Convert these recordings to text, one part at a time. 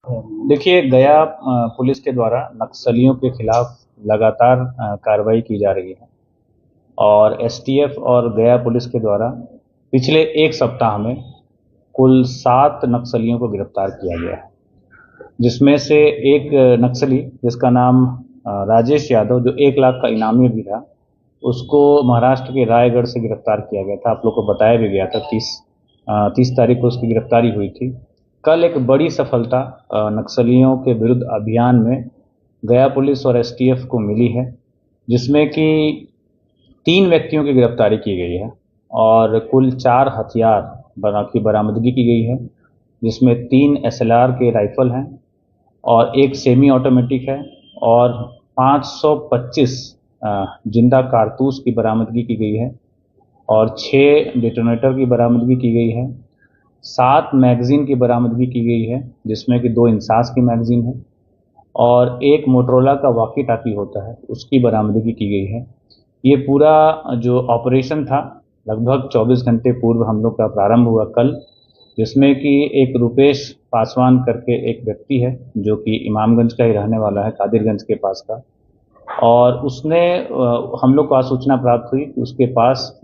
देखिए, गया पुलिस के द्वारा नक्सलियों के खिलाफ लगातार कार्रवाई की जा रही है और एसटीएफ और गया पुलिस के द्वारा पिछले एक सप्ताह में कुल 7 नक्सलियों को गिरफ्तार किया गया है, जिसमें से एक नक्सली जिसका नाम राजेश यादव, जो 1 लाख का इनामी भी था, उसको महाराष्ट्र के रायगढ़ से गिरफ्तार किया गया था। आप लोग को बताया भी गया था, 30 तारीख को उसकी गिरफ्तारी हुई थी। कल एक बड़ी सफलता नक्सलियों के विरुद्ध अभियान में गया पुलिस और एसटीएफ को मिली है, जिसमें कि 3 व्यक्तियों की गिरफ्तारी की गई है और कुल 4 हथियार की बरामदगी की गई है, जिसमें 3 एसएलआर के राइफल हैं और एक सेमी ऑटोमेटिक है और 525 जिंदा कारतूस की बरामदगी की गई है और 6 डेटोनेटर की बरामदगी की गई है। 7 मैगजीन की बरामदगी की गई है, जिसमें कि 2 इंसास की मैगजीन है और एक मोटरोला का वॉकी टाकी होता है, उसकी बरामदगी की गई है। ये पूरा जो ऑपरेशन था, लगभग 24 घंटे पूर्व हम लोग का प्रारंभ हुआ कल, जिसमें कि एक रुपेश पासवान करके एक व्यक्ति है, जो कि इमामगंज का ही रहने वाला है, कादिरगंज के पास का। और उसने हम लोग को आज सूचना प्राप्त हुई कि उसके पास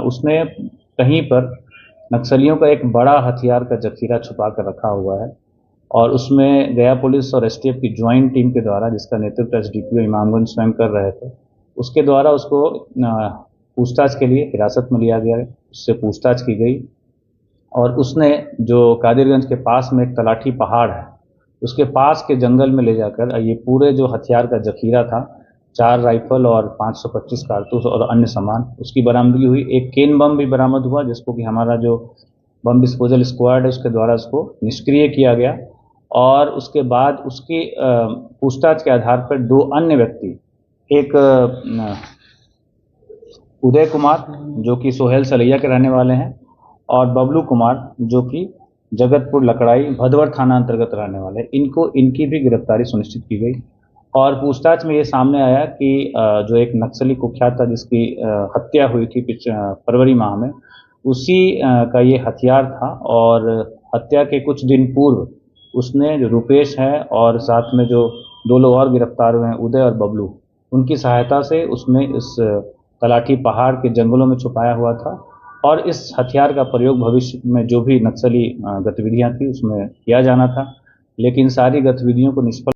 उसने कहीं पर नक्सलियों का एक बड़ा हथियार का जखीरा छुपा कर रखा हुआ है और उसमें गया पुलिस और एसटीएफ की ज्वाइंट टीम के द्वारा, जिसका नेतृत्व एसडीपीओ इमामगंज स्वयं कर रहे थे, उसके द्वारा उसको पूछताछ के लिए हिरासत में लिया गया, उससे पूछताछ की गई और उसने जो कादिरगंज के पास में एक तलाठी पहाड़ है, उसके पास के जंगल में ले जाकर ये पूरे जो हथियार का जखीरा था, 4 राइफल और 525 कारतूस और अन्य सामान, उसकी बरामदगी हुई। एक केन बम भी बरामद हुआ, जिसको कि हमारा जो बम डिस्पोजल स्क्वाड है उसके द्वारा उसको निष्क्रिय किया गया और उसके बाद उसकी पूछताछ के आधार पर 2 अन्य व्यक्ति, एक उदय कुमार जो कि सोहेल सलैया के रहने वाले हैं और बबलू कुमार जो कि जगतपुर लकड़ाई भदवर थाना अंतर्गत रहने वाले हैं, इनकी भी गिरफ्तारी सुनिश्चित की गई। और पूछताछ में ये सामने आया कि जो एक नक्सली कुख्यात था, जिसकी हत्या हुई थी फरवरी माह में, उसी का ये हथियार था और हत्या के कुछ दिन पूर्व उसने जो रुपेश है और साथ में जो 2 लोग और गिरफ्तार हुए हैं, उदय और बबलू, उनकी सहायता से उसने इस तलाठी पहाड़ के जंगलों में छुपाया हुआ था और इस हथियार का प्रयोग भविष्य में जो भी नक्सली गतिविधियां थी उसमें किया जाना था, लेकिन सारी गतिविधियों को निष्फल